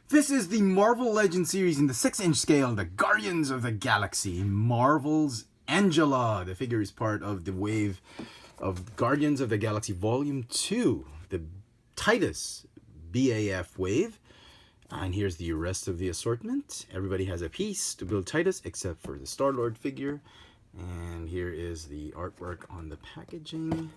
This is the Marvel Legends series in the 6-inch scale, the Guardians of the Galaxy. Marvel's Angela. The figure is part of the wave of Guardians of the Galaxy Volume 2, the Titus BAF wave. And here's the rest of the assortment. Everybody has a piece to build Titus except for the Star-Lord figure. And here is the artwork on the packaging.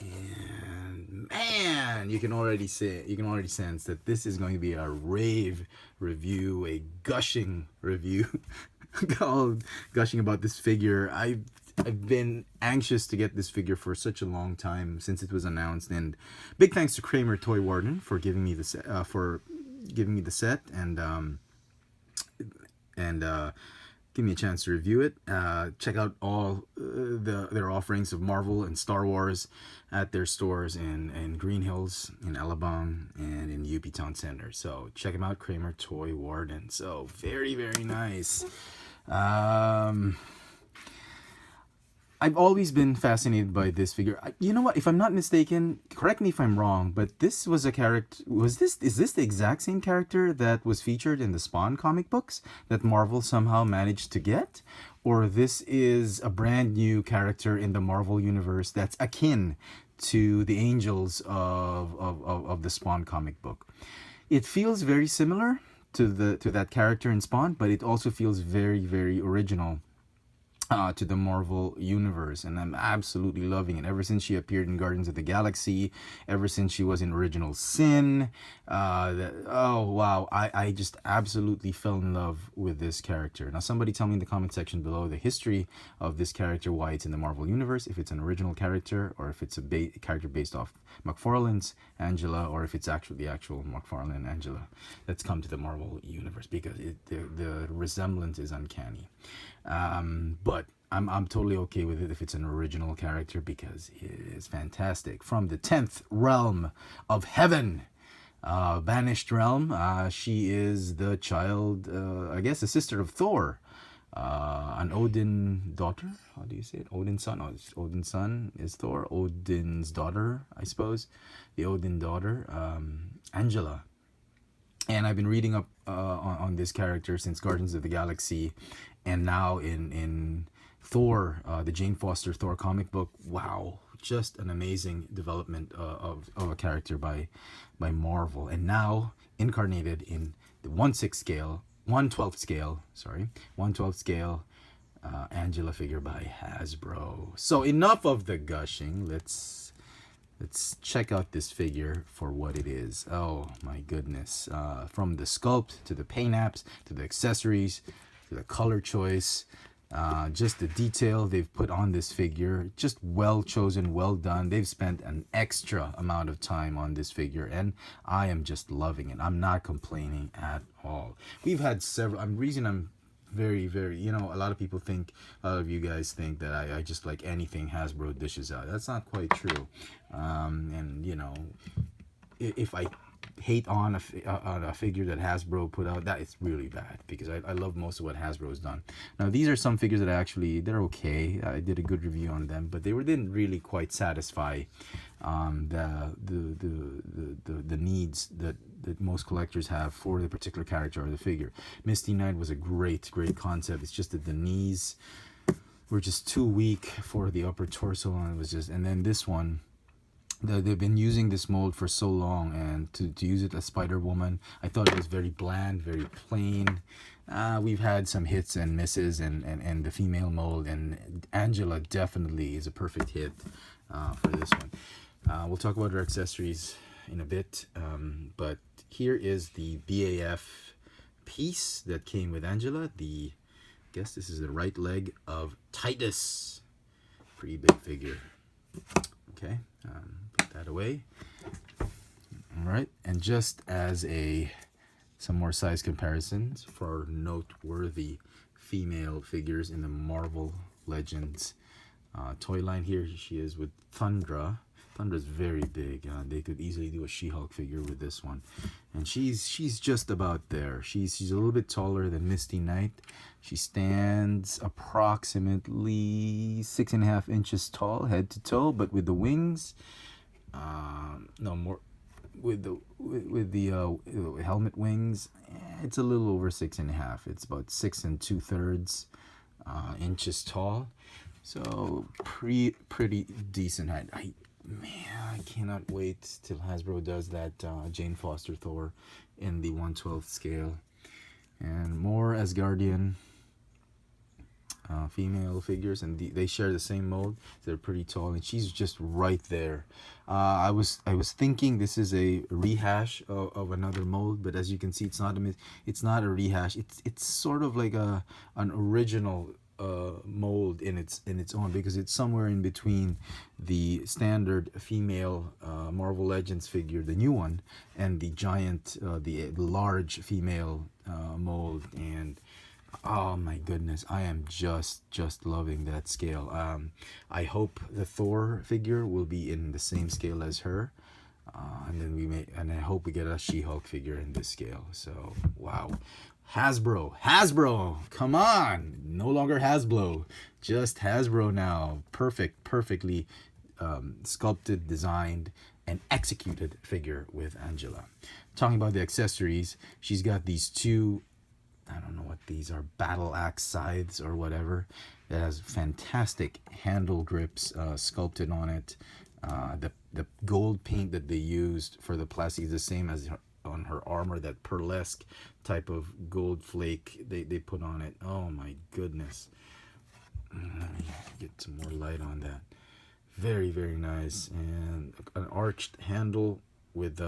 And man, you can already sense that this is going to be a rave review, a gushing review, gushing about this figure. I've been anxious to get this figure for such a long time since it was announced, and big thanks to Kramer Toy Warden for giving me the set, and give me a chance to review it. Check out all their offerings of Marvel and Star Wars at their stores in Green Hills, in Alabang, and in UP Town Center. So check them out, Kramer Toy Warden. So very, very nice. I've always been fascinated by this figure. You know what? If I'm not mistaken, correct me if I'm wrong, but this was a character. Is this the exact same character that was featured in the Spawn comic books that Marvel somehow managed to get? Or this is a brand new character in the Marvel universe that's akin to the Angels of the Spawn comic book? It feels very similar to that character in Spawn, but it also feels very, very original to the Marvel universe, and I'm absolutely loving it. Ever since she appeared in Guardians of the Galaxy, ever since she was in Original Sin, oh wow, I just absolutely fell in love with this character. Now somebody tell me in the comment section below the history of this character, why it's in the Marvel universe, if it's an original character, or if it's a character based off McFarlane's Angela, or if it's actually the actual McFarlane Angela that's come to the Marvel universe, because the resemblance is uncanny. But I'm totally okay with it if it's an original character, because it is fantastic. From the 10th realm of heaven, banished realm, she is the child, I guess the sister of Thor, an Odin daughter. How do you say it? Odin's son. Oh, Odin's son is Thor. Odin's daughter, I suppose. The Odin daughter, Angela. And I've been reading up on this character since Guardians of the Galaxy, and now in Thor, the Jane Foster Thor comic book. Wow, just an amazing development of a character by Marvel, and now incarnated in the 1/12 scale Angela figure by Hasbro. So enough of the gushing. Let's check out this figure for what it is. Oh my goodness. From the sculpt to the paint apps to the accessories to the color choice, just the detail they've put on this figure, just well chosen, well done. They've spent an extra amount of time on this figure, and I am just loving it. I'm not complaining at all. We've had several, I'm very, very, you know, a lot of people think, a lot of you guys think that I just like anything Hasbro dishes out. That's not quite true. And you know, if I hate on a figure that Hasbro put out, that is really bad, because I love most of what Hasbro has done. Now these are some figures that they're okay. I did a good review on them, but didn't really quite satisfy the needs that most collectors have for the particular character or the figure. Misty Knight was a great concept. It's just that the knees were just too weak for the upper torso, and it was just, and then this one, they've been using this mold for so long, and to use it as Spider-Woman, I thought it was very bland, very plain. We've had some hits and misses, and the female mold, and Angela definitely is a perfect hit for this one. We'll talk about her accessories in a bit, but here is the BAF piece that came with Angela. I guess this is the right leg of Titus. Pretty big figure. Okay, put that away. All right, and just as some more size comparisons for noteworthy female figures in the Marvel Legends toy line, here she is with Thundra. Thundra's very big. They could easily do a She-Hulk figure with this one, and she's just about there. She's a little bit taller than Misty Knight. She stands approximately 6.5 inches tall, head to toe, but with the wings, no more, with the helmet wings, it's a little over 6.5. It's about 6 2/3 inches tall, so pretty decent height. Man, I cannot wait till Hasbro does that Jane Foster Thor in the 1/12 scale, and more Asgardian female figures, and they share the same mold. They're pretty tall, and she's just right there. I was thinking this is a rehash of another mold, but as you can see, it's not a rehash. It's sort of like an original mold in its own, because it's somewhere in between the standard female Marvel Legends figure, the new one, and the giant, the large female mold. And oh my goodness, I am just loving that scale. I hope the Thor figure will be in the same scale as her, and I hope we get a She-Hulk figure in this scale. So wow, Hasbro, come on! No longer Hasbro, just Hasbro now. Perfectly sculpted, designed, and executed figure with Angela. Talking about the accessories, she's got these two, I don't know what these are, battle axe scythes or whatever. It has fantastic handle grips sculpted on it. The gold paint that they used for the plastic is the same as on her armor, that pearlesque type of gold flake they put on it. Oh my goodness. Let me get some more light on that. Very nice. And an arched handle with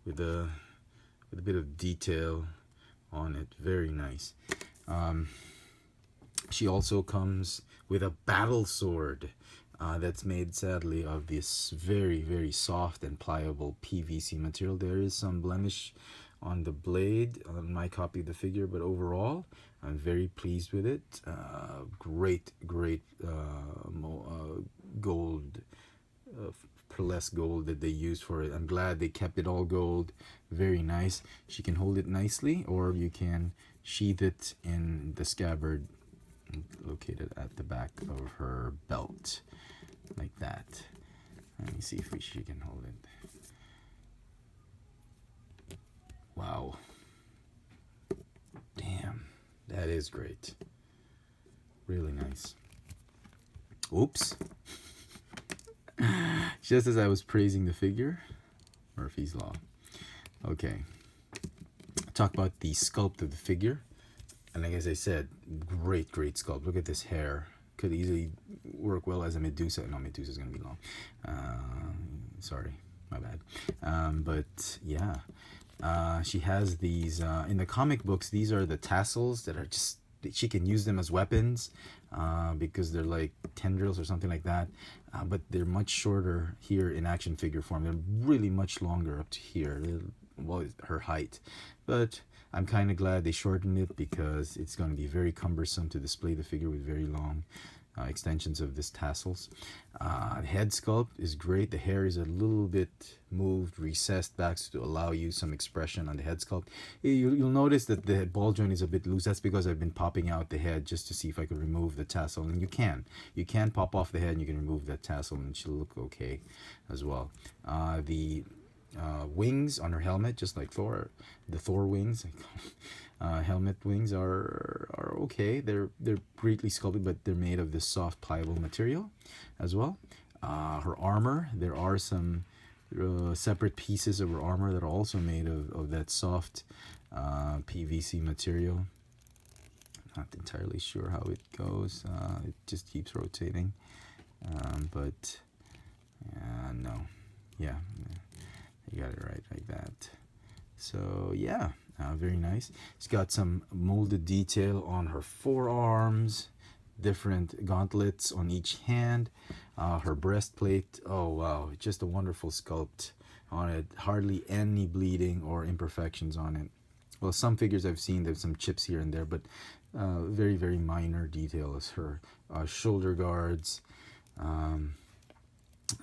with a bit of detail on it. Very nice. She also comes with a battle sword that's made, sadly, of this very soft and pliable PVC material. There is some blemish on the blade on my copy of the figure, but overall I'm very pleased with it. Great gold, pearlesque gold that they used for it. I'm glad they kept it all gold. Very nice. She can hold it nicely, or you can sheath it in the scabbard located at the back of her belt, like that. Let me see if she can hold it. Wow. Damn, that is great. Really nice. Oops. Just as I was praising the figure, Murphy's Law. Okay. Talk about the sculpt of the figure. And like as I said, great sculpt. Look at this hair. Could easily work well as a Medusa. No, Medusa's going to be long. Sorry, my bad. But yeah. She has these, in the comic books, these are the tassels that are just, she can use them as weapons because they're like tendrils or something like that. But they're much shorter here in action figure form. They're really much longer up to here, well, her height. But I'm kind of glad they shortened it, because it's going to be very cumbersome to display the figure with very long extensions of this tassels. The head sculpt is great. The hair is a little bit moved, recessed back to allow you some expression on the head sculpt. You'll notice that the ball joint is a bit loose. That's because I've been popping out the head just to see if I could remove the tassel, and you can pop off the head and you can remove that tassel, and she'll look okay as well. The wings on her helmet, just like Thor, the Thor wings, helmet wings are okay. They're greatly sculpted, but they're made of this soft pliable material as well. Her armor, there are some separate pieces of her armor that are also made of that soft PVC material. Not entirely sure how it goes. It just keeps rotating, but no, yeah, you got it right like that. So yeah, very nice. It's got some molded detail on her forearms, different gauntlets on each hand, her breastplate. Oh wow, just a wonderful sculpt on it. Hardly any bleeding or imperfections on it. Well, some figures I've seen, there's some chips here and there, but very minor detail is her shoulder guards.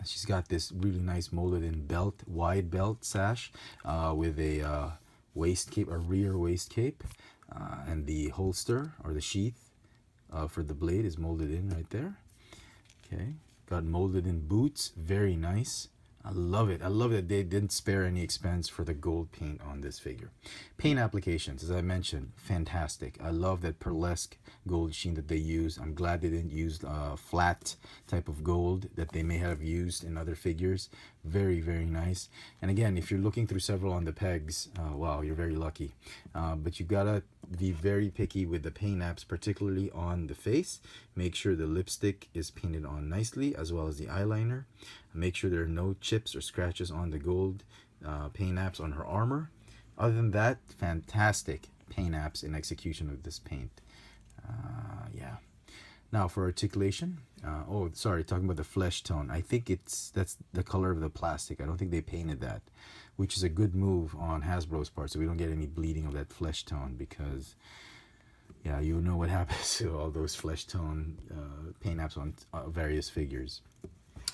She's got this really nice molded in belt, wide belt sash with a waist cape, a rear waist cape, and the holster or the sheath for the blade is molded in right there. Okay, got molded in boots, very nice. I love it. I love that they didn't spare any expense for the gold paint on this figure. Paint applications, as I mentioned, fantastic. I love that pearlesque gold sheen that they use. I'm glad they didn't use flat type of gold that they may have used in other figures. Very, very nice. And again, if you're looking through several on the pegs, wow, you're very lucky. But you gotta be very picky with the paint apps, particularly on the face. Make sure the lipstick is painted on nicely, as well as the eyeliner. Make sure there are no chips or scratches on the gold paint apps on her armor. Other than that, fantastic paint apps in execution of this paint. Yeah. Now for articulation. Oh, sorry, talking about the flesh tone. I think that's the color of the plastic. I don't think they painted that, which is a good move on Hasbro's part, so we don't get any bleeding of that flesh tone, because yeah, you know what happens to all those flesh tone paint apps on various figures.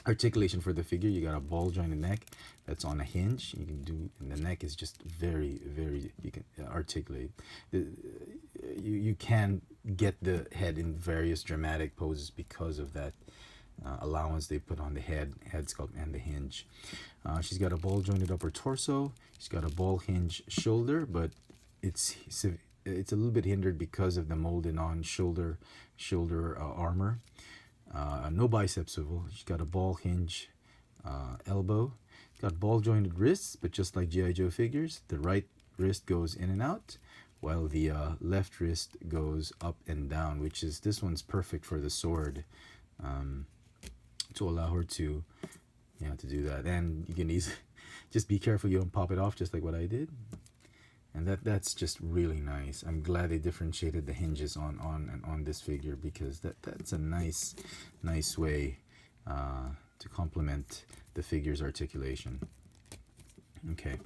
Articulation for the figure, you got a ball jointed neck that's on a hinge. You can do, and the neck is just very, very, you can articulate. You can get the head in various dramatic poses because of that allowance they put on the head sculpt and the hinge. She's got a ball jointed upper torso. She's got a ball hinge shoulder, but it's a little bit hindered because of the molded on shoulder armor. No bicep swivel. She's got a ball hinge elbow. Got ball jointed wrists, but just like G.I. Joe figures, the right wrist goes in and out, while the left wrist goes up and down, which is, this one's perfect for the sword, to allow her to, to do that. And you can easily just be careful you don't pop it off, just like what I did. And that's just really nice. I'm glad they differentiated the hinges on this figure, because that's a nice way to complement the figure's articulation. Okay,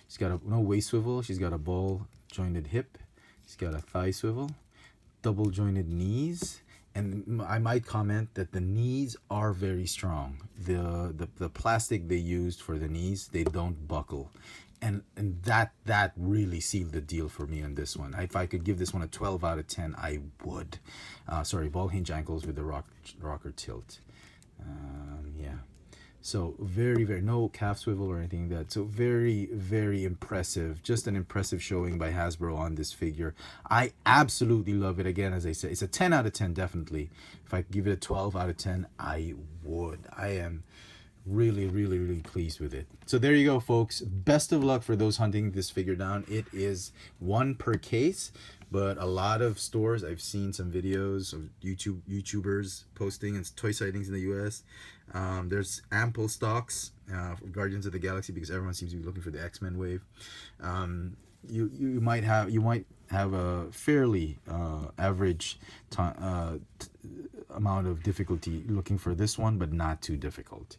she's got no waist swivel. She's got a ball jointed hip. She's got a thigh swivel, double jointed knees. And I might comment that the knees are very strong. The plastic they used for the knees, they don't buckle. And that really sealed the deal for me on this one. If I could give this one a 12 out of 10, I would. Sorry, ball hinge ankles with the rocker tilt. Yeah. So very, very, no calf swivel or anything like that. So very, very impressive. Just an impressive showing by Hasbro on this figure. I absolutely love it. Again, as I said, it's a 10 out of 10, definitely. If I could give it a 12 out of 10, I would. I am really, really, really pleased with it. So there you go, folks. Best of luck for those hunting this figure down. It is one per case, but a lot of stores, I've seen some videos of YouTubers posting and toy sightings in the US. There's ample stocks for Guardians of the Galaxy, because everyone seems to be looking for the X-Men wave. You might have a fairly average amount of difficulty looking for this one, but not too difficult.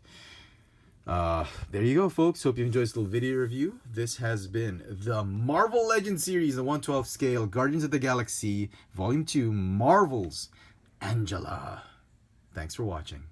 There you go, folks. Hope you enjoyed this little video review. This has been the Marvel Legends series, the 1/12 scale, Guardians of the Galaxy, Volume 2, Marvel's Angela. Thanks for watching.